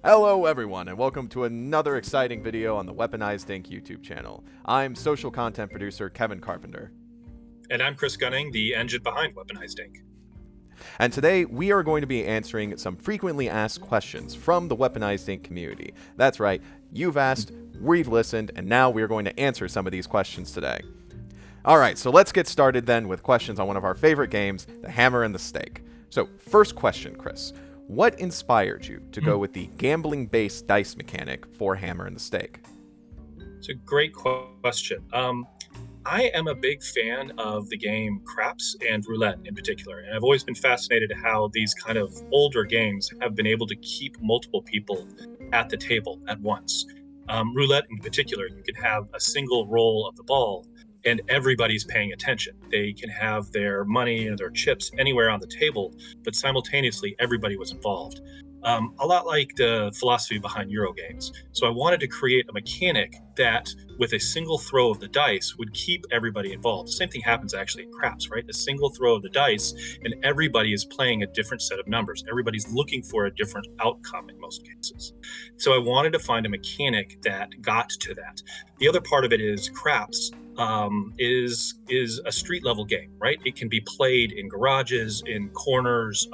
Hello everyone, and welcome to another exciting video on the Weaponized Ink YouTube channel. I'm social content producer Kevin Carpenter. And I'm Chris Gunning, the engine behind Weaponized Ink. And today we are going to be answering some frequently asked questions from the Weaponized Ink community. That's right, you've asked, we've listened, and now we're going to answer some of these questions today. Alright, so let's get started then with questions on one of our favorite games, the Hammer and the Stake. So, first question, Chris. What inspired you to go with the gambling-based dice mechanic for Hammer and the Stake? It's a great question. I am a big fan of the game craps and roulette in particular, and I've always been fascinated how these kind of older games have been able to keep multiple people at the table at once. Roulette in particular, you can have a single roll of the ball and everybody's paying attention. They can have their money and their chips anywhere on the table, but simultaneously everybody was involved. A lot like the philosophy behind Euro games. So I wanted to create a mechanic that, with a single throw of the dice, would keep everybody involved. The same thing happens actually in craps, right? A single throw of the dice, and everybody is playing a different set of numbers. Everybody's looking for a different outcome in most cases. So I wanted to find a mechanic that got to that. The other part of it is craps is a street level game, right? It can be played in garages, in corners,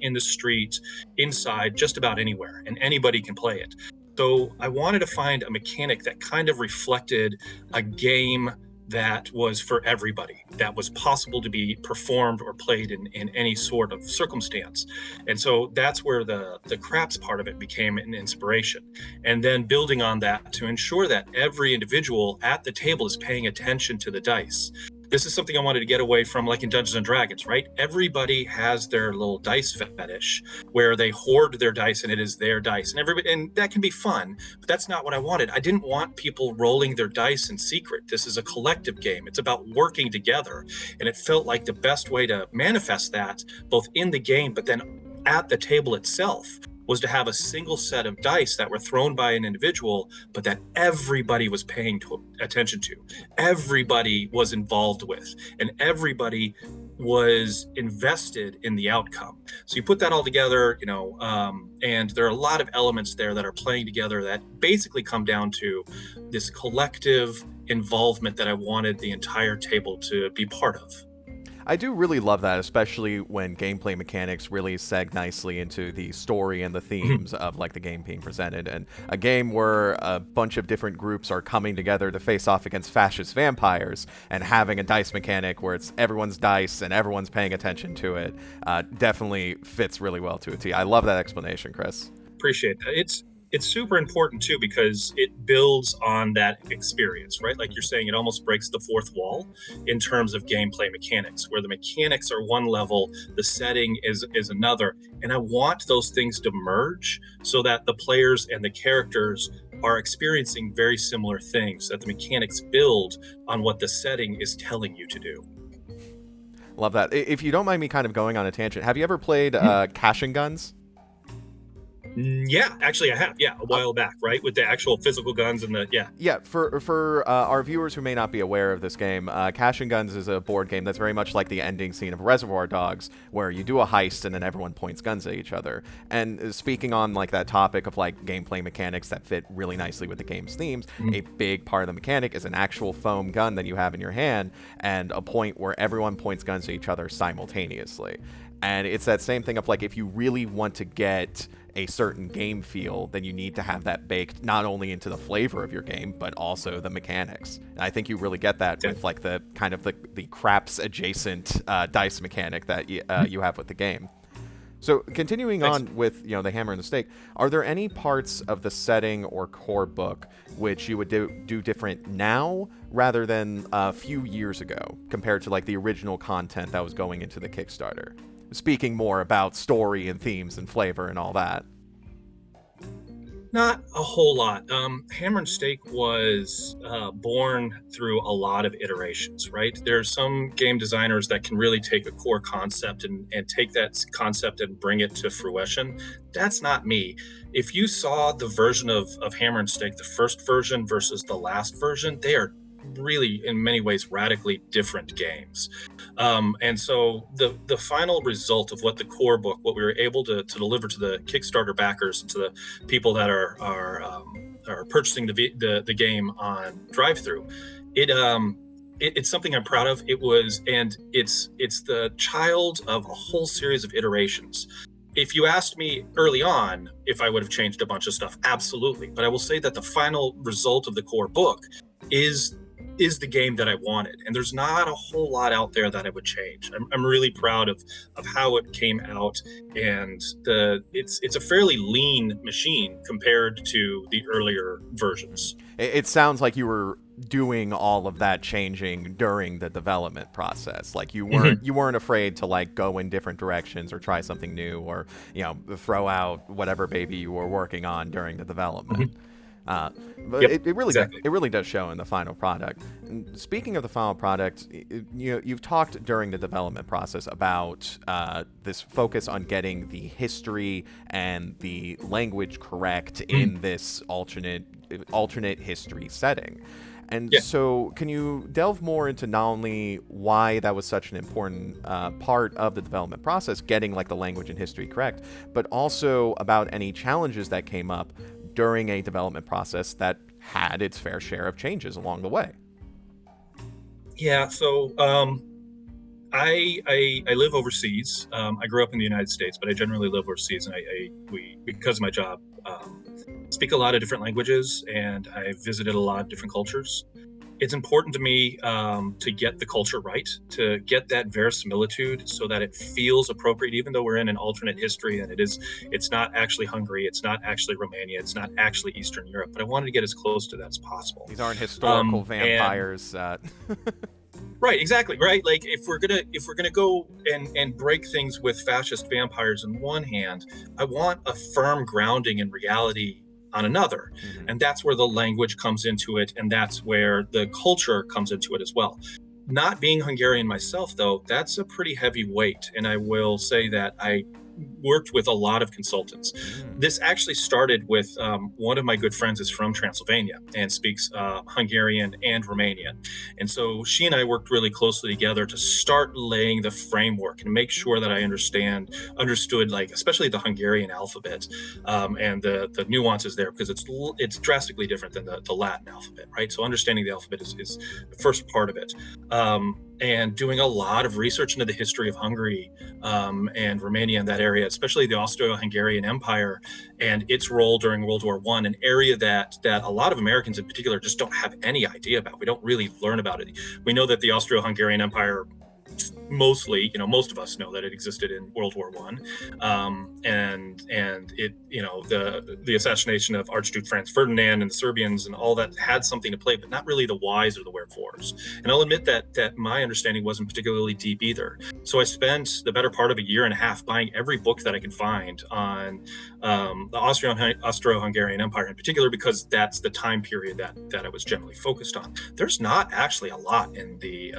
in the street, inside, just about anywhere, and anybody can play it. So I wanted to find a mechanic that kind of reflected a game that was for everybody, that was possible to be performed or played in any sort of circumstance. And so that's where the craps part of it became an inspiration. And then building on that to ensure that every individual at the table is paying attention to the dice. This is something I wanted to get away from, like in Dungeons and Dragons, right? Everybody has their little dice fetish where they hoard their dice and it is their dice, and that can be fun, but that's not what I wanted. I didn't want people rolling their dice in secret. This is a collective game. It's about working together, and it felt like the best way to manifest that, both in the game, but then at the table itself, was to have a single set of dice that were thrown by an individual, but that everybody was paying attention to. Everybody was involved with, and everybody was invested in the outcome. So you put that all together, and there are a lot of elements there that are playing together that basically come down to this collective involvement that I wanted the entire table to be part of. I do really love that, especially when gameplay mechanics really seg nicely into the story and the themes of like the game being presented. And a game where a bunch of different groups are coming together to face off against fascist vampires and having a dice mechanic where it's everyone's dice and everyone's paying attention to it definitely fits really well to a T. I love that explanation, Chris. Appreciate that. It's super important too because it builds on that experience, right? Like you're saying, it almost breaks the fourth wall in terms of gameplay mechanics, where the mechanics are one level, the setting is another. And I want those things to merge so that the players and the characters are experiencing very similar things, that the mechanics build on what the setting is telling you to do. Love that. If you don't mind me kind of going on a tangent, have you ever played Cash and Guns? Yeah, actually I have. Yeah, a while back, right? With the actual physical guns and Yeah, for our viewers who may not be aware of this game, Cash and Guns is a board game that's very much like the ending scene of Reservoir Dogs, where you do a heist and then everyone points guns at each other. And speaking on like that topic of like gameplay mechanics that fit really nicely with the game's themes, a big part of the mechanic is an actual foam gun that you have in your hand and a point where everyone points guns at each other simultaneously. And it's that same thing of like, if you really want to get a certain game feel, then you need to have that baked not only into the flavor of your game, but also the mechanics. And I think you really get that with like the kind of the craps adjacent dice mechanic that you have with the game. So continuing on with the Hammer and the Stake, are there any parts of the setting or core book which you would do different now rather than a few years ago compared to like the original content that was going into the Kickstarter? Speaking more about story and themes and flavor and all that. Not a whole lot. Hammer and Stake was born through a lot of iterations, right? There's some game designers that can really take a core concept and take that concept and bring it to fruition. That's not me. If you saw the version of Hammer and Stake, the first version versus the last version, they are really, in many ways, radically different games. And so the final result of what the core book, what we were able to deliver to the Kickstarter backers and to the people that are purchasing the game on drive-through, it it's something I'm proud of. It's the child of a whole series of iterations. If you asked me early on if I would have changed a bunch of stuff, absolutely. But I will say that the final result of the core book is the game that I wanted, and there's not a whole lot out there that I would change. I'm really proud of how it came out, and it's a fairly lean machine compared to the earlier versions. It sounds like you were doing all of that changing during the development process. Like you weren't afraid to like go in different directions or try something new, or throw out whatever baby you were working on during the development. But Yep, it really exactly. it really does show in the final product. And speaking of the final product, you've talked during the development process about this focus on getting the history and the language correct in this alternate history setting. And Yeah. so, can you delve more into not only why that was such an important part of the development process, getting like the language and history correct, but also about any challenges that came up during a development process that had its fair share of changes along the way? Yeah. So I live overseas. I grew up in the United States, but I generally live overseas, and we because of my job, speak a lot of different languages, and I visited a lot of different cultures. It's important to me to get the culture right, to get that verisimilitude, so that it feels appropriate, even though we're in an alternate history and it's not actually Hungary, it's not actually Romania, it's not actually Eastern Europe. But I wanted to get as close to that as possible. These aren't historical And vampires. Right, exactly, right. Like if we're gonna go and break things with fascist vampires in one hand, I want a firm grounding in reality on another, Mhm. and that's where the language comes into it, and that's where the culture comes into it as well. Not being Hungarian myself, though, that's a pretty heavy weight, and I will say that I worked with a lot of consultants. Mm. This actually started with one of my good friends is from Transylvania and speaks Hungarian and Romanian, and so she and I worked really closely together to start laying the framework and make sure that I understood, like, especially the Hungarian alphabet, and the nuances there, because it's drastically different than the Latin alphabet, right? So understanding the alphabet is the first part of it. And doing a lot of research into the history of Hungary and Romania in that area, especially the Austro-Hungarian Empire and its role during World War One, an area that a lot of Americans in particular just don't have any idea about. We don't really learn about it. We know that the Austro-Hungarian Empire, mostly, most of us know that it existed in World War One, and it, the assassination of Archduke Franz Ferdinand and the Serbians and all that had something to play, but not really the whys or the wherefores. And I'll admit that my understanding wasn't particularly deep either. So I spent the better part of a year and a half buying every book that I could find on the Austro-Hungarian Empire in particular, because that's the time period that I was generally focused on. There's not actually a lot in the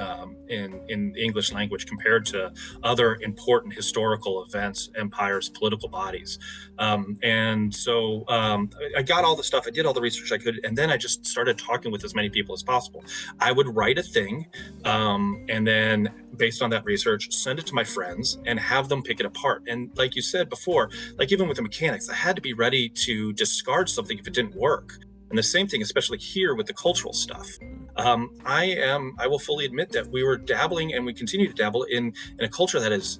in the English language compared to other important historical events, empires, political bodies. And so I got all the stuff, I did all the research I could, and then I just started talking with as many people as possible. I would write a thing, and then based on that research, send it to my friends and have them pick it apart. And like you said before, like even with the mechanics, I had to be ready to discard something if it didn't work. And the same thing, especially here with the cultural stuff. I will fully admit that we were dabbling, and we continue to dabble in a culture that is,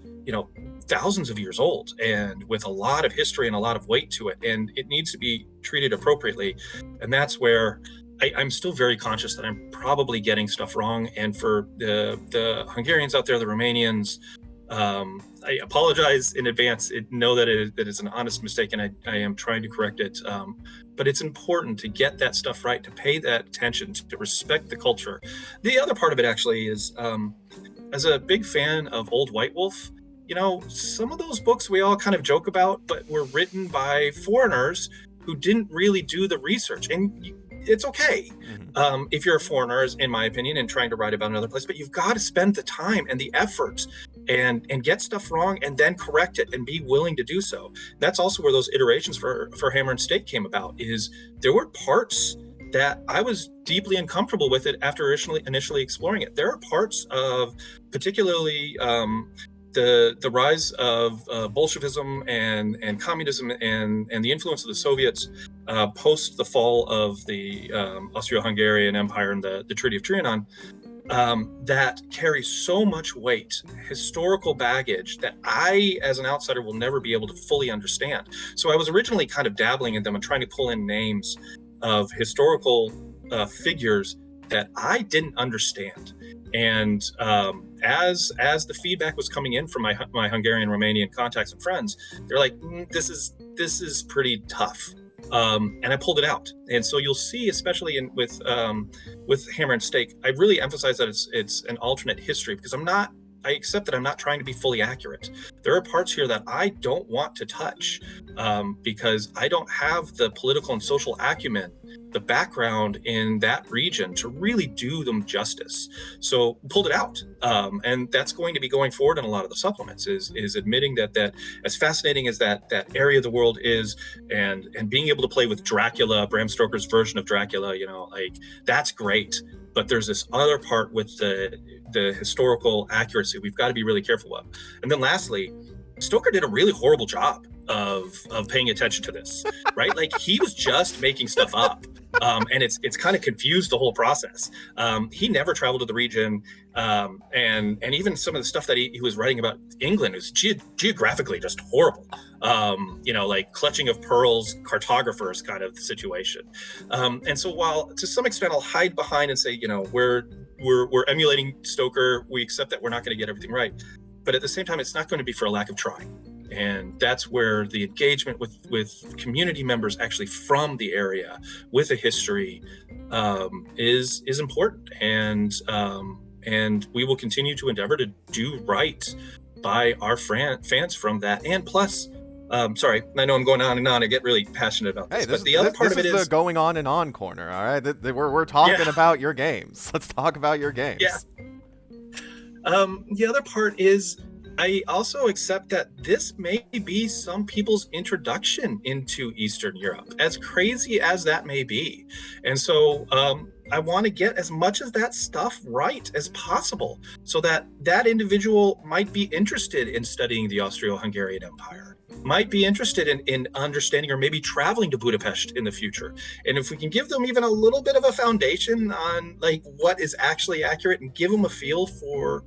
thousands of years old, and with a lot of history and a lot of weight to it, and it needs to be treated appropriately. And that's where I'm still very conscious that I'm probably getting stuff wrong. And for the Hungarians out there, the Romanians, I apologize in advance. Know that it is an honest mistake, and I am trying to correct it. But it's important to get that stuff right, to pay that attention, to respect the culture. The other part of it actually is, as a big fan of Old White Wolf, some of those books we all kind of joke about, but were written by foreigners who didn't really do the research. And it's okay if you're a foreigner, in my opinion, and trying to write about another place, but you've got to spend the time and the effort and get stuff wrong and then correct it and be willing to do so. That's also where those iterations for Hammer and Stake came about. Is there were parts that I was deeply uncomfortable with it after initially exploring it. There are parts of, particularly the rise of Bolshevism and communism and the influence of the Soviets post the fall of the Austro-Hungarian Empire and the Treaty of Trianon, that carries so much weight, historical baggage, that I, as an outsider, will never be able to fully understand. So I was originally kind of dabbling in them and trying to pull in names of historical figures that I didn't understand. And as the feedback was coming in from my Hungarian, Romanian contacts and friends, they're like, this is pretty tough. And I pulled it out. And so you'll see, especially with Hammer and Stake, I really emphasize that it's an alternate history, because I accept that I'm not trying to be fully accurate. There are parts here that I don't want to touch because I don't have the political and social acumen, the background in that region to really do them justice. So pulled it out. And that's going to be going forward in a lot of the supplements, is admitting that as fascinating as that area of the world is, and being able to play with Dracula, Bram Stoker's version of Dracula, like, that's great. But there's this other part with the historical accuracy we've got to be really careful of. And then lastly, Stoker did a really horrible job of paying attention to this, right? Like, he was just making stuff up. And it's kind of confused the whole process. He never traveled to the region. And even some of the stuff that he was writing about England is geographically just horrible. Like Clutching of Pearls, cartographers kind of situation. And so while to some extent I'll hide behind and say, we're emulating Stoker, we accept that we're not going to get everything right. But at the same time, it's not going to be for a lack of trying. And that's where the engagement with community members actually from the area with a history is important. And we will continue to endeavor to do right by our fans from that. And plus, sorry, I know I'm going on and on. I get really passionate about this. But the other part of it is the going on and on corner. All right, we're talking about your games. Let's talk about your games. Yeah. The other part is, I also accept that this may be some people's introduction into Eastern Europe, as crazy as that may be. And so I want to get as much of that stuff right as possible, so that individual might be interested in studying the Austro-Hungarian Empire, might be interested in understanding or maybe traveling to Budapest in the future. And if we can give them even a little bit of a foundation on like what is actually accurate, and give them a feel for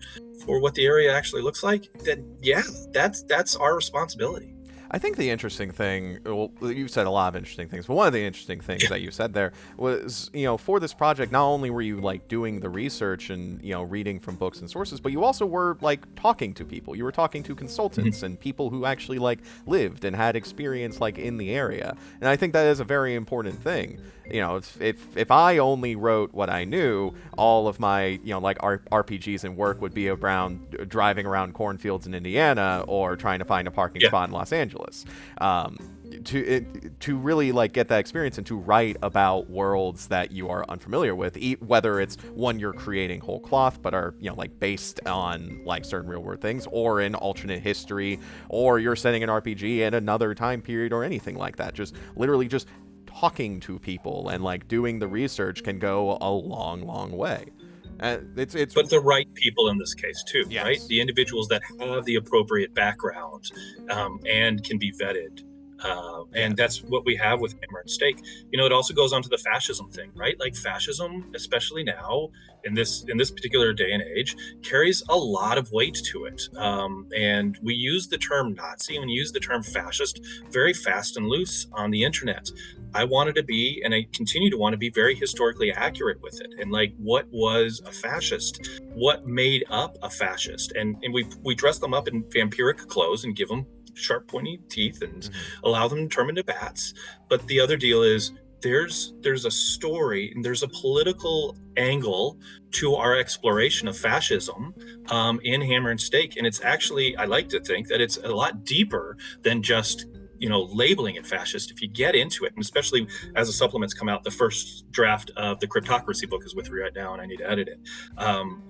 what the area actually looks like, then yeah, that's our responsibility. I think the interesting thing, well, you've said a lot of interesting things, but one of the interesting things that you said there was, for this project, not only were you like doing the research and, reading from books and sources, but you also were like talking to people. You were talking to consultants and people who actually like lived and had experience like in the area. And I think that is a very important thing. If I only wrote what I knew, all of my, like RPGs and work would be around driving around cornfields in Indiana or trying to find a parking spot in Los Angeles. To really like get that experience and to write about worlds that you are unfamiliar with, whether it's one you're creating whole cloth but are like based on like certain real world things, or in alternate history, or you're setting an RPG in another time period or anything like that. Just literally just talking to people and like doing the research can go a long way. It's but the right people in this case too, yes. Right? The individuals that have the appropriate background and can be vetted. And that's what we have with Hammer and Stake. It also goes on to the fascism thing, right? Like fascism, especially now in this particular day and age, carries a lot of weight to it. And we use the term Nazi and we use the term fascist very fast and loose on the internet. I wanted to be, and I continue to want to be, very historically accurate with it. And like, what was a fascist? What made up a fascist? And we dress them up in vampiric clothes and give them sharp pointy teeth and allow them to turn into bats. But the other deal is there's a story and there's a political angle to our exploration of fascism in Hammer and Stake. And it's actually, I like to think that it's a lot deeper than just labeling it fascist, if you get into it, and especially as the supplements come out, the first draft of the cryptocracy book is with me right now, and I need to edit it.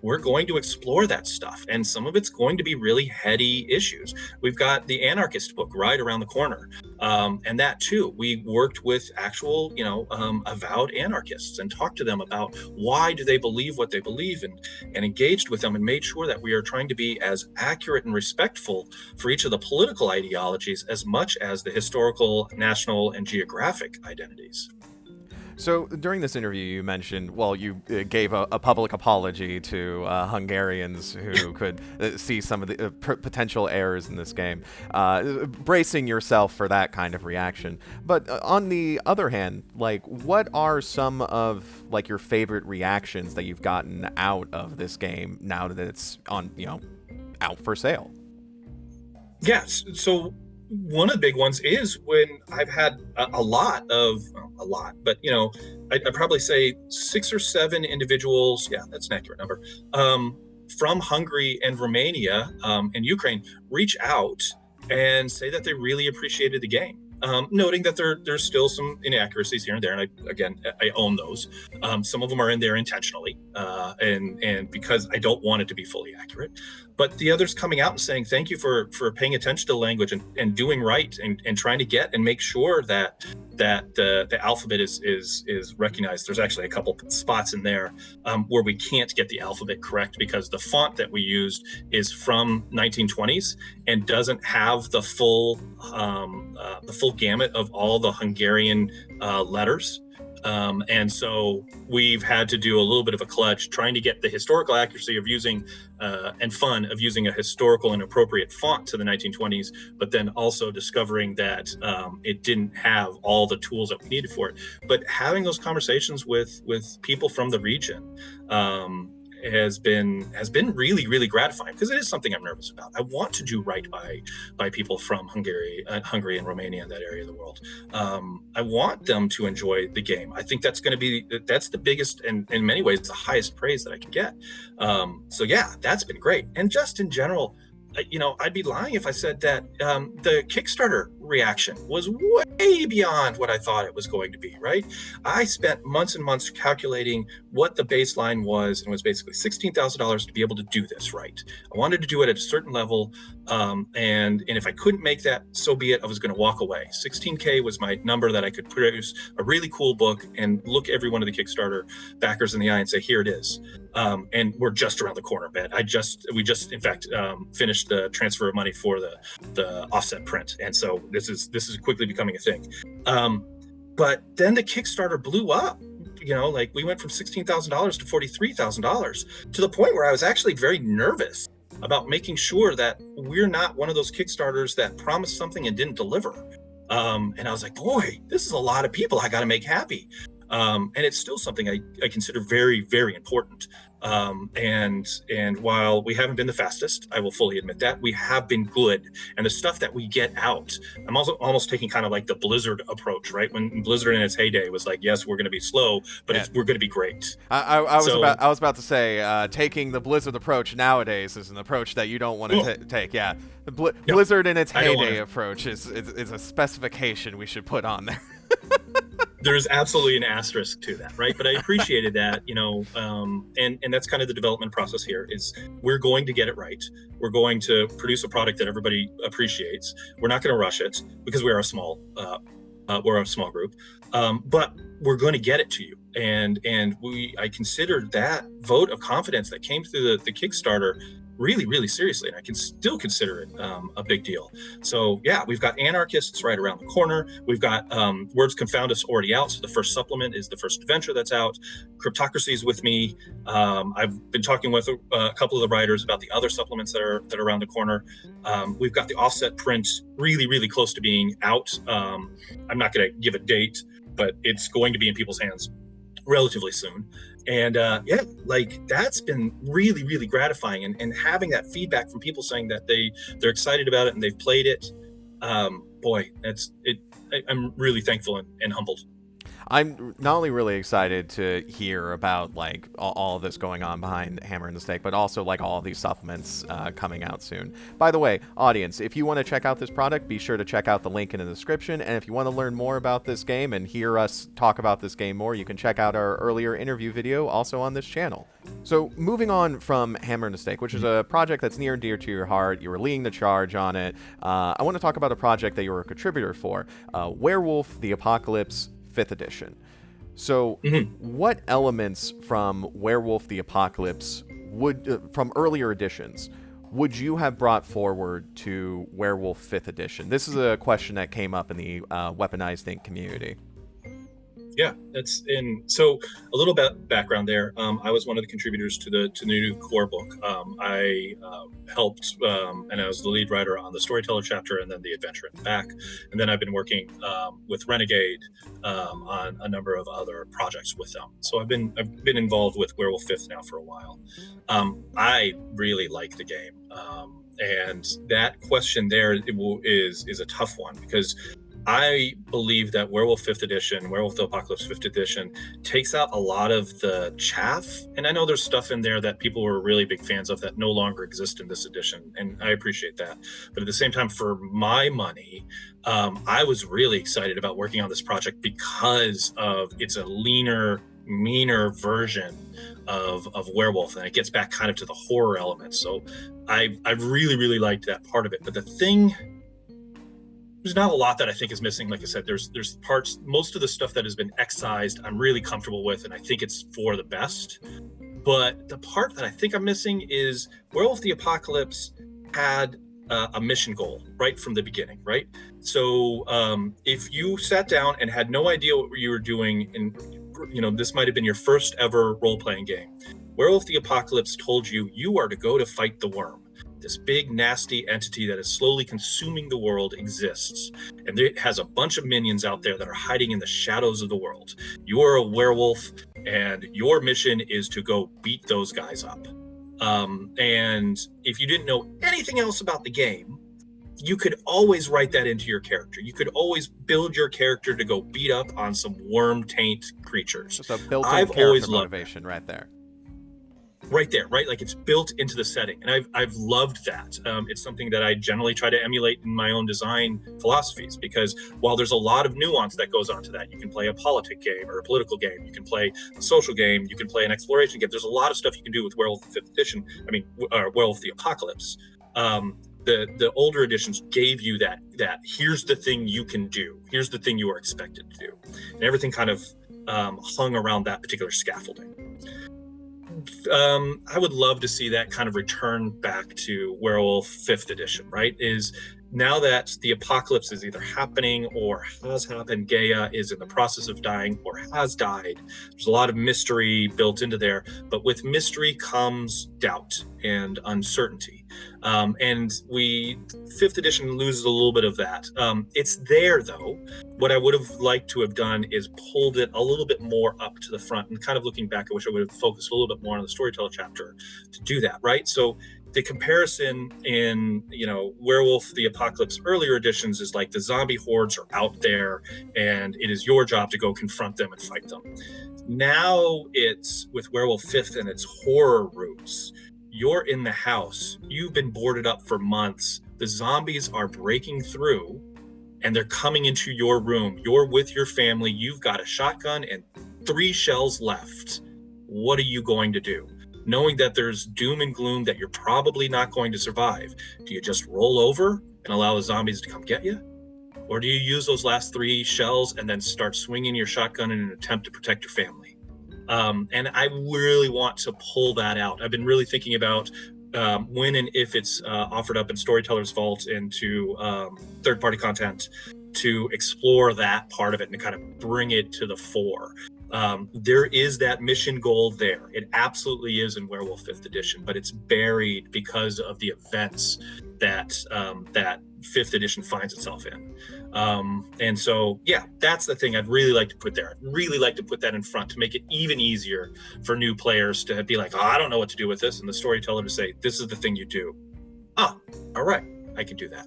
We're going to explore that stuff, and some of it's going to be really heady issues. We've got the anarchist book right around the corner, and that too, we worked with actual, avowed anarchists and talked to them about why do they believe what they believe, and engaged with them and made sure that we are trying to be as accurate and respectful for each of the political ideologies as much as the historical, national, and geographic identities. So during this interview, you mentioned, well, you gave a public apology to Hungarians who could see some of the potential errors in this game, bracing yourself for that kind of reaction. But on the other hand, like, what are some of like your favorite reactions that you've gotten out of this game now that it's on, out for sale? Yes. So one of the big ones is when I've had a lot, but I'd probably say 6 or 7 individuals. Yeah, that's an accurate number. From Hungary and Romania and Ukraine reach out and say that they really appreciated the game. Noting that there's still some inaccuracies here and there, and I own those. Some of them are in there intentionally, and because I don't want it to be fully accurate. But the others coming out and saying thank you for paying attention to the language and doing right and trying to get and make sure that the alphabet is recognized. There's actually a couple spots in there where we can't get the alphabet correct because the font that we used is from 1920s and doesn't have the full gamut of all the Hungarian letters. And so we've had to do a little bit of a clutch trying to get the historical accuracy of using and fun of using a historical and appropriate font to the 1920s, but then also discovering that it didn't have all the tools that we needed for it. But having those conversations with people from the region has been really, really gratifying, because it is something I'm nervous about. I want to do right by people from Hungary and Romania, and that area of the world. I want them to enjoy the game. I think that's the biggest and in many ways the highest praise that I can get. So yeah, that's been great. And just in general, I'd be lying if I said that the Kickstarter reaction was way beyond what I thought it was going to be, right? I spent months and months calculating what the baseline was, and it was basically $16,000 to be able to do this right. I wanted to do it at a certain level, and if I couldn't make that, so be it. I was going to walk away. 16K was my number that I could produce a really cool book and look every one of the Kickstarter backers in the eye and say, here it is. And we're just around the corner, Ben. We just in fact finished the transfer of money for the offset print, and so this is quickly becoming a thing. But then the Kickstarter blew up. We went from $16,000 to $43,000 to the point where I was actually very nervous about making sure that we're not one of those Kickstarters that promised something and didn't deliver. And I was like, boy, this is a lot of people I got to make happy. And it's still something I consider very, very important. And while we haven't been the fastest, I will fully admit that, we have been good. And the stuff that we get out, I'm also almost taking kind of like the Blizzard approach, right? When Blizzard in its heyday was like, yes, we're going to be slow, but we're going to be great. I was about to say, taking the Blizzard approach nowadays is an approach that you don't want to take. Yeah, Blizzard in its heyday approach is a specification we should put on there. There's absolutely an asterisk to that, right? But I appreciated that, and that's kind of the development process here. Is we're going to get it right. We're going to produce a product that everybody appreciates. We're not going to rush it because we're a small group, but we're going to get it to you. And I considered that vote of confidence that came through the Kickstarter really, really seriously, and I can still consider it a big deal. So yeah, we've got anarchists right around the corner. We've got Words Confound Us already out. So the first supplement is the first adventure that's out. Cryptocracy is with me. I've been talking with a couple of the writers about the other supplements that are around the corner. We've got the offset print really, really close to being out. I'm not going to give a date, but it's going to be in people's hands relatively soon. And that's been really, really gratifying, and having that feedback from people saying that they're excited about it and they've played it. I'm really thankful and humbled. I'm not only really excited to hear about like all of this going on behind Hammer and the Stake, but also like all of these supplements coming out soon. By the way, audience, if you want to check out this product, be sure to check out the link in the description. And if you want to learn more about this game and hear us talk about this game more, you can check out our earlier interview video also on this channel. So moving on from Hammer and the Stake, which is a project that's near and dear to your heart, you were leading the charge on it. I want to talk about a project that you were a contributor for, Werewolf the Apocalypse 5th edition. So, what elements from Werewolf the Apocalypse from earlier editions, would you have brought forward to Werewolf 5th edition? This is a question that came up in the Weaponized Ink community. Yeah, so a little bit background there. I was one of the contributors to the new core book. I helped, and I was the lead writer on the storyteller chapter, and then the adventure in the back. And then I've been working with Renegade on a number of other projects with them. So I've been involved with Werewolf 5th now for a while. I really like the game, and that question there is a tough one, because I believe that Werewolf 5th edition, Werewolf the Apocalypse 5th edition, takes out a lot of the chaff. And I know there's stuff in there that people were really big fans of that no longer exist in this edition, and I appreciate that. But at the same time, for my money, I was really excited about working on this project because of it's a leaner, meaner version of Werewolf, and it gets back kind of to the horror elements. So I really, really liked that part of it. But there's not a lot that I think is missing. Like I said, there's parts, most of the stuff that has been excised, I'm really comfortable with, and I think it's for the best. But the part that I think I'm missing is Werewolf the Apocalypse had a mission goal right from the beginning, right? So if you sat down and had no idea what you were doing, and this might have been your first ever role-playing game, Werewolf the Apocalypse told you are to go to fight the worm. This big, nasty entity that is slowly consuming the world exists, and it has a bunch of minions out there that are hiding in the shadows of the world. You are a werewolf, and your mission is to go beat those guys up. And if you didn't know anything else about the game, you could always write that into your character. You could always build your character to go beat up on some worm taint creatures. Just a built-in character motivation right there. Right there, right? Like, it's built into the setting, and I've loved that. It's something that I generally try to emulate in my own design philosophies, because while there's a lot of nuance that goes on to that, you can play a politic game or a political game, you can play a social game, you can play an exploration game. There's a lot of stuff you can do with Werewolf 5th edition. Werewolf the Apocalypse. The older editions gave you that here's the thing you can do, here's the thing you are expected to do, and everything kind of hung around that particular scaffolding. I would love to see that kind of return back to Werewolf 5th edition, right? Is now that the apocalypse is either happening or has happened, Gaia is in the process of dying or has died. There's a lot of mystery built into there, but with mystery comes doubt and uncertainty. And 5th edition loses a little bit of that. It's there though. What I would have liked to have done is pulled it a little bit more up to the front, and kind of looking back, I wish I would have focused a little bit more on the storyteller chapter to do that, right? So the comparison in, Werewolf the Apocalypse earlier editions is like the zombie hordes are out there and it is your job to go confront them and fight them. Now it's with Werewolf 5th and its horror roots. You're in the house. You've been boarded up for months. The zombies are breaking through and they're coming into your room. You're with your family. You've got a shotgun and 3 shells left. What are you going to do? Knowing that there's doom and gloom, that you're probably not going to survive. Do you just roll over and allow the zombies to come get you? Or do you use those last 3 shells and then start swinging your shotgun in an attempt to protect your family? And I really want to pull that out. I've been really thinking about when and if it's offered up in Storyteller's Vault into third-party content, to explore that part of it and to kind of bring it to the fore. There is that mission goal there. It absolutely is in Werewolf 5th edition, but it's buried because of the events that 5th edition finds itself in. And so, yeah, that's the thing I'd really like to put there. I'd really like to put that in front to make it even easier for new players to be like, I don't know what to do with this. And the storyteller to say, this is the thing you do. All right, I can do that.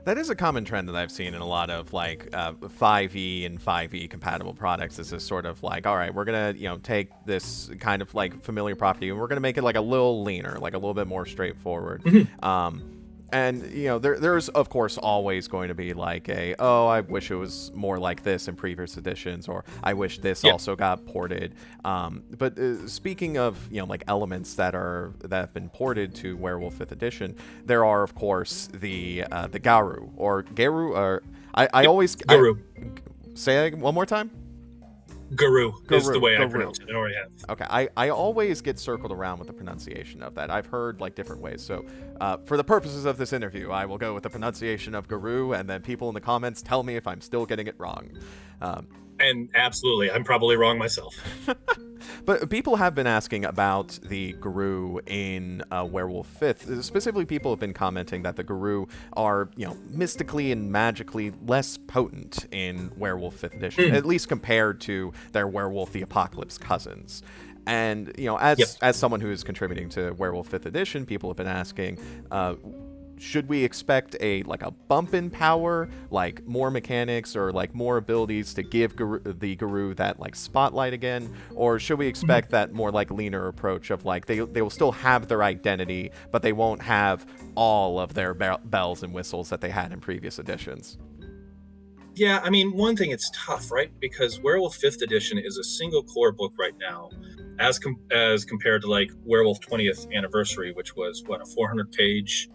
That is a common trend that I've seen in a lot of like 5e and 5e compatible products. Is this sort of like, all right, we're gonna take this kind of like familiar property and we're gonna make it like a little leaner, like a little bit more straightforward. And there's of course always going to be like I wish it was more like this in previous editions, or I wish this also got ported. But speaking of like elements that have been ported to Werewolf 5th Edition, there are of course the Garu or Geru, or I always Garu. Say it one more time. Guru is the way I pronounce it. I already have. Okay, I always get circled around with the pronunciation of that. I've heard like different ways. So for the purposes of this interview, I will go with the pronunciation of Guru, and then people in the comments tell me if I'm still getting it wrong. And absolutely, I'm probably wrong myself. But people have been asking about the Guru in Werewolf 5th. Specifically, people have been commenting that the Guru are, mystically and magically less potent in Werewolf 5th Edition, at least compared to their Werewolf the Apocalypse cousins. And, as someone who is contributing to Werewolf 5th Edition, people have been asking, should we expect a bump in power, like more mechanics or like more abilities to give the Guru that like spotlight again, or should we expect that more like leaner approach of like they will still have their identity, but they won't have all of their bells and whistles that they had in previous editions? Yeah, I mean, one thing, it's tough, right? Because Werewolf 5th Edition is a single core book right now, as compared to like Werewolf 20th Anniversary, which was a 400-page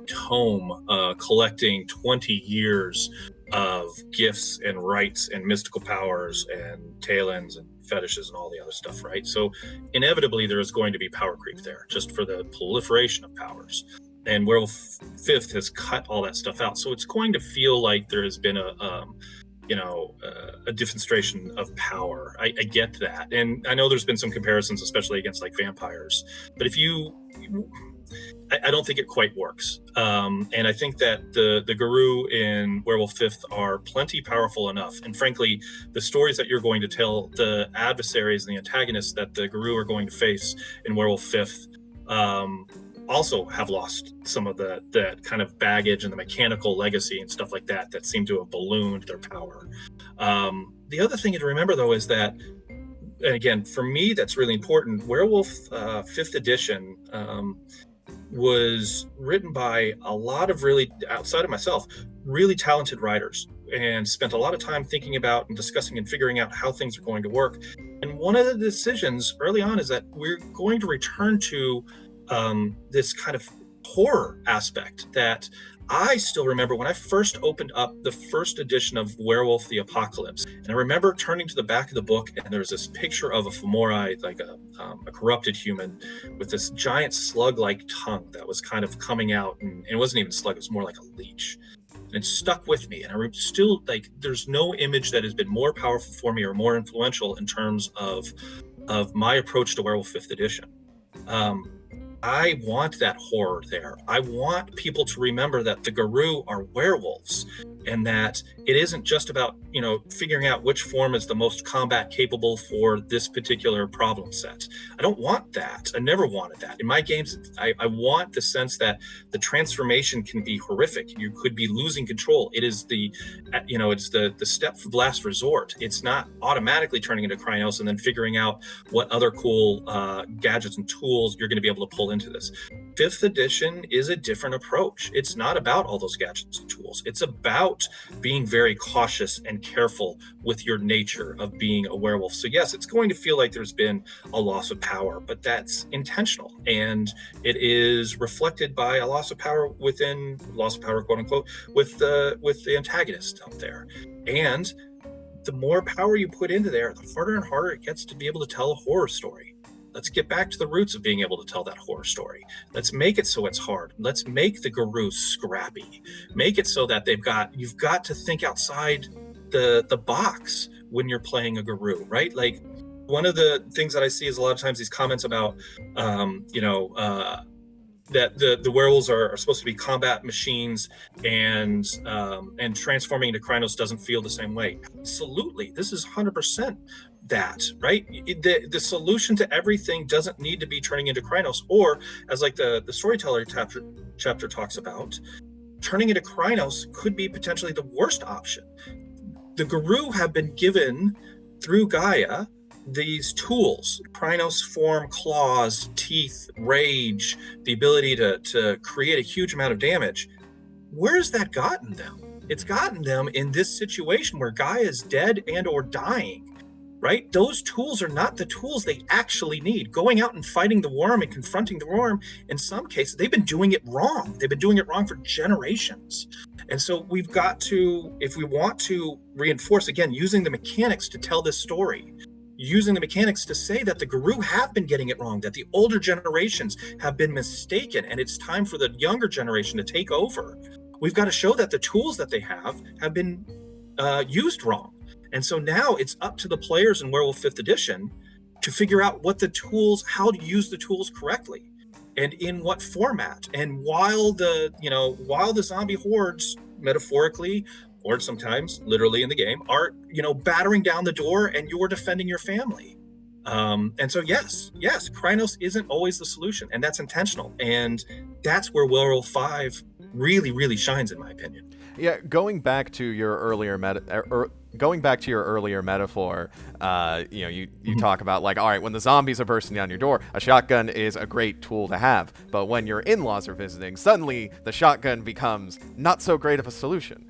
tome collecting 20 years of gifts and rites and mystical powers and tail-ends and fetishes and all the other stuff, right? So inevitably there is going to be power creep there, just for the proliferation of powers. And Werewolf 5th has cut all that stuff out, so it's going to feel like there has been a demonstration of power. I get that, and I know there's been some comparisons, especially against like vampires, but I don't think it quite works. And I think that the Guru in Werewolf 5th are plenty powerful enough. And frankly, the stories that you're going to tell, the adversaries and the antagonists that the Guru are going to face in Werewolf 5th also have lost some of that kind of baggage and the mechanical legacy and stuff like that seem to have ballooned their power. The other thing to remember, though, is that, and again, for me, that's really important, Werewolf 5th Edition was written by a lot of really, outside of myself, really talented writers, and spent a lot of time thinking about and discussing and figuring out how things are going to work. And one of the decisions early on is that we're going to return to this kind of horror aspect that I still remember when I first opened up the first edition of Werewolf the Apocalypse. And I remember turning to the back of the book, and there was this picture of a femoride, like a corrupted human with this giant slug-like tongue that was kind of coming out. And it wasn't even a slug, it was more like a leech. And it stuck with me. And I still, like, there's no image that has been more powerful for me or more influential in terms of my approach to Werewolf 5th Edition. I want that horror there. I want people to remember that the Guru are werewolves, and that it isn't just about, figuring out which form is the most combat capable for this particular problem set. I don't want that. I never wanted that. In my games, I want the sense that the transformation can be horrific. You could be losing control. It is it's the step of last resort. It's not automatically turning into Krynos and then figuring out what other cool gadgets and tools you're going to be able to pull into this. 5th edition is a different approach. It's not about all those gadgets and tools. It's about being very cautious and careful with your nature of being a werewolf. So yes, it's going to feel like there's been a loss of power, but that's intentional, and it is reflected by a loss of power, quote unquote, with the antagonist out there. And the more power you put into there, the harder and harder it gets to be able to tell a horror story. Let's get back to the roots of being able to tell that horror story. Let's make it so it's hard. Let's make the Guru scrappy. Make it so that you've got to think outside the box when you're playing a Guru, right? Like, one of the things that I see is a lot of times these comments about, that the werewolves are supposed to be combat machines, and transforming into Krynos doesn't feel the same way. Absolutely, this is 100% that, right? The solution to everything doesn't need to be turning into Krynos, or as like the storyteller chapter talks about, turning into Krynos could be potentially the worst option. The Guru have been given through Gaia these tools: Krynos form, claws, teeth, rage, the ability to create a huge amount of damage. Where's that gotten them? It's gotten them in this situation where Gaia is dead and or dying, right? Those tools are not the tools they actually need. Going out and fighting the worm and confronting the worm, in some cases, they've been doing it wrong. They've been doing it wrong for generations. And so we've got to, if we want to reinforce, again, using the mechanics to tell this story, using the mechanics to say that the Guru have been getting it wrong, that the older generations have been mistaken, and it's time for the younger generation to take over. We've got to show that the tools that they have been used wrong. And so now it's up to the players in Werewolf 5th Edition to figure out what the tools, how to use the tools correctly, and in what format. And while the zombie hordes, metaphorically or sometimes literally in the game, are battering down the door and you're defending your family. And so yes, Krynos isn't always the solution, and that's intentional. And that's where Werewolf 5 really, really shines, in my opinion. Yeah, going back to your earlier metaphor, you talk about, like, all right, when the zombies are bursting down your door, a shotgun is a great tool to have. But when your in-laws are visiting, suddenly the shotgun becomes not so great of a solution.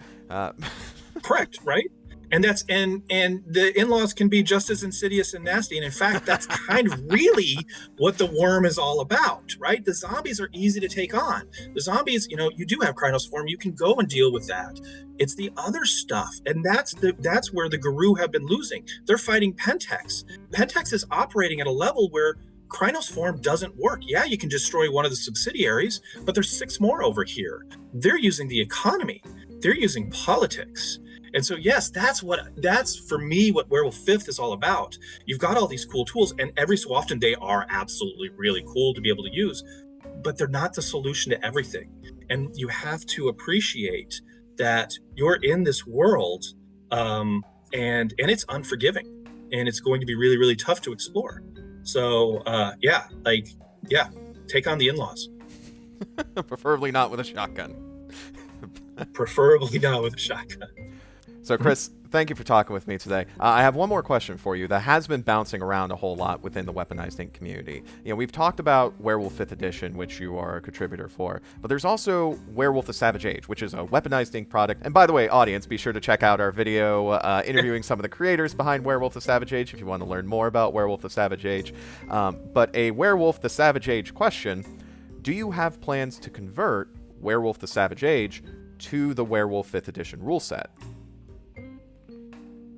Correct, right? And that's and the in-laws can be just as insidious and nasty. And in fact, that's kind of really what the worm is all about, right? The zombies are easy to take on. The zombies, you do have Krynos form, you can go and deal with that. It's the other stuff, and that's where the Guru have been losing. They're fighting Pentex. Pentex is operating at a level where Krynos form doesn't work. Yeah, you can destroy one of the subsidiaries, but there's 6 more over here. They're using the economy. They're using politics. And so, yes, that's for me what Werewolf 5th is all about. You've got all these cool tools, and every so often they are absolutely really cool to be able to use, but they're not the solution to everything. And you have to appreciate that you're in this world, and it's unforgiving, and it's going to be really, really tough to explore. So, take on the in-laws. Preferably not with a shotgun. Preferably not with a shotgun. So, Chris, thank you for talking with me today. I have one more question for you that has been bouncing around a whole lot within the Weaponized Ink community. We've talked about Werewolf 5th Edition, which you are a contributor for, but there's also Werewolf the Savage Age, which is a Weaponized Ink product. And by the way, audience, be sure to check out our video interviewing some of the creators behind Werewolf the Savage Age if you want to learn more about Werewolf the Savage Age. But a Werewolf the Savage Age question: do you have plans to convert Werewolf the Savage Age to the Werewolf 5th Edition rule set?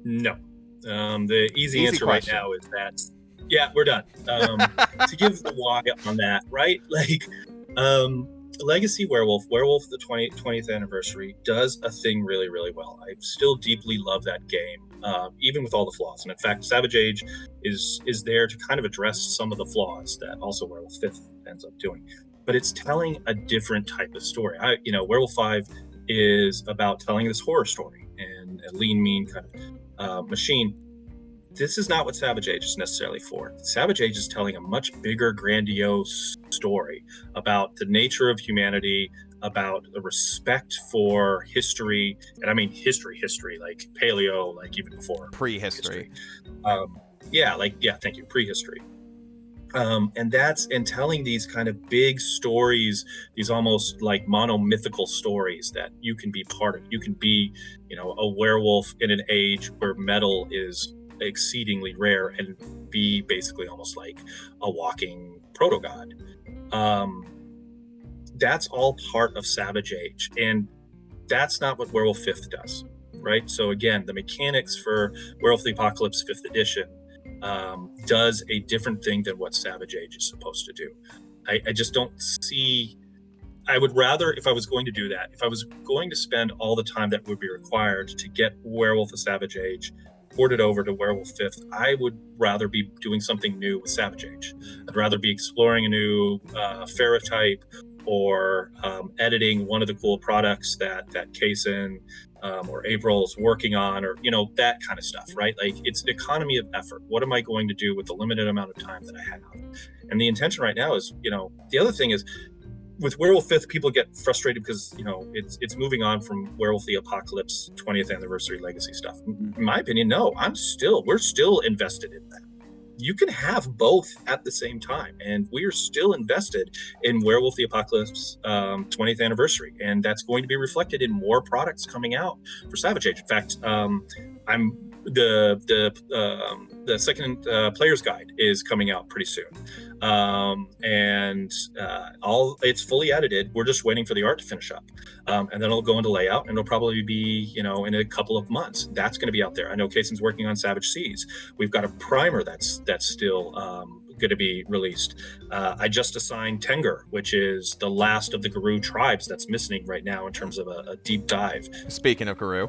No. The easy answer question. right now is that, yeah, we're done. To give the why on that, right? Legacy Werewolf the 20th anniversary does a thing really, really well. I still deeply love that game, even with all the flaws. And in fact, Savage Age is there to kind of address some of the flaws that also Werewolf 5th ends up doing. But it's telling a different type of story. Werewolf 5 is about telling this horror story and a lean, mean kind of machine. This is not what Savage Age is necessarily for. Savage Age is telling a much bigger, grandiose story about the nature of humanity, about the respect for history, and I mean history, like paleo, like even before prehistory. Thank you, prehistory. And telling these kind of big stories, these almost like monomythical stories that you can be part of. You can be, a werewolf in an age where metal is exceedingly rare and be basically almost like a walking proto-god. That's all part of Savage Age, and that's not what Werewolf 5th does, right? So again, the mechanics for Werewolf the Apocalypse 5th edition does a different thing than what Savage Age is supposed to do. I just don't see. I would rather, if I was going to do that, if I was going to spend all the time that would be required to get Werewolf the Savage Age ported over to Werewolf 5th, I would rather be doing something new with Savage Age. I'd rather be exploring a new Ferrotype, or editing one of the cool products that Kaysen or April's working on, or that kind of stuff, right? Like, it's an economy of effort. What am I going to do with the limited amount of time that I have? And the intention right now is, the other thing is, with Werewolf 5th, people get frustrated because it's moving on from Werewolf the Apocalypse 20th anniversary legacy stuff. In my opinion, no, we're still invested in that. You can have both at the same time, and we are still invested in Werewolf the Apocalypse 20th anniversary, and that's going to be reflected in more products coming out for Savage Age. In fact, I'm the second player's guide is coming out pretty soon, and it's fully edited. We're just waiting for the art to finish up, and then it'll go into layout, and it'll probably be in a couple of months. That's going to be out there. I know Kason's working on Savage Seas. We've got a primer that's still going to be released. I just assigned Tengur, which is the last of the Garou tribes that's missing right now in terms of a deep dive. Speaking of Garou.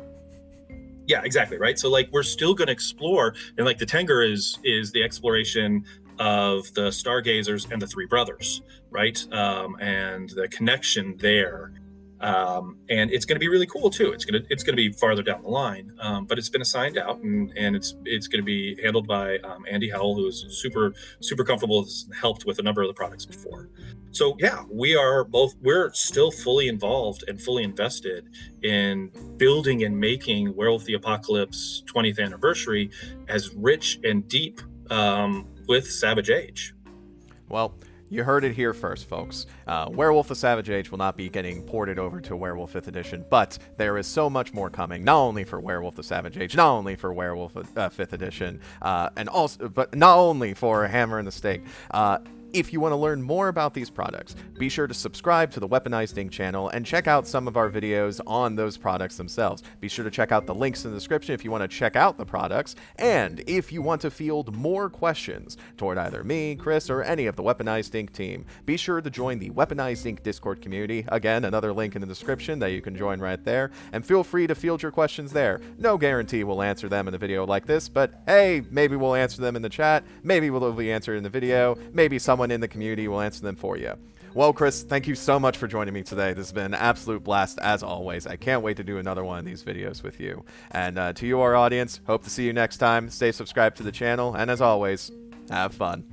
Yeah, exactly, right? So we're still going to explore, and the Tengur is the exploration of the Stargazers and the Three Brothers, right? And the connection there. And it's going to be really cool too. It's going to be farther down the line, but it's been assigned out, and it's going to be handled by Andy Howell, who is super comfortable, has helped with a number of the products before. So yeah, we're still fully involved and fully invested in building and making Werewolf the Apocalypse 20th anniversary as rich and deep with Savage Age. Well, you heard it here first, folks. Werewolf the Savage Age will not be getting ported over to Werewolf 5th Edition, but there is so much more coming, not only for Werewolf the Savage Age, not only for Werewolf 5th Edition, but not only for Hammer and the Stake. If you want to learn more about these products, be sure to subscribe to the Weaponized Ink channel and check out some of our videos on those products themselves. Be sure to check out the links in the description if you want to check out the products, and if you want to field more questions toward either me, Chris, or any of the Weaponized Ink team, be sure to join the Weaponized Ink Discord community. Again, another link in the description that you can join right there, and feel free to field your questions there. No guarantee we'll answer them in a video like this, but hey, maybe we'll answer them in the chat, maybe they'll be answered in the video, maybe someone in the community will answer them for you. Well, Chris, thank you so much for joining me today. This has been an absolute blast as always. I can't wait to do another one of these videos with you. And to you, our audience, hope to see you next time. Stay subscribed to the channel, and as always, have fun.